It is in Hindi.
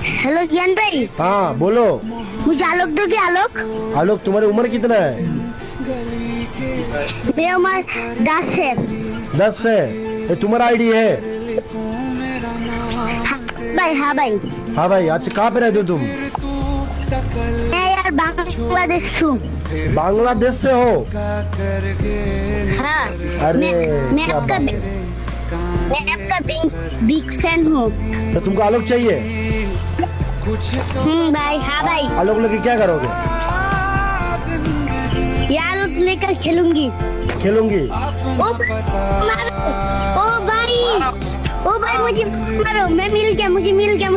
हेलो ज्ञान भाई। हाँ बोलो। मुझे आलोक दोगे? आलोक। आलोक, तुम्हारी उम्र कितना है? मेरी उम्र 10 है। 10 से? ये तुम्हारा आईडी है? हाँ भाई, हाँ भाई। हाँ भाई। अच्छा, कहाँ पे रहते हो तुम? मैं यार बांग्लादेश हूँ। बांग्लादेश से हो? हाँ। अरे मैं क्या आपका बात है। बिग फैन हूँ। तो तुमको आलोक चाहिए? भाई, हाँ भाई। आलोक लेके क्या करोगे? यार आलोक लेकर खेलूंगी। खेलूंगी? ओ भाई, मुझे मारो। मैं मिल गया, मुझे मिल गया।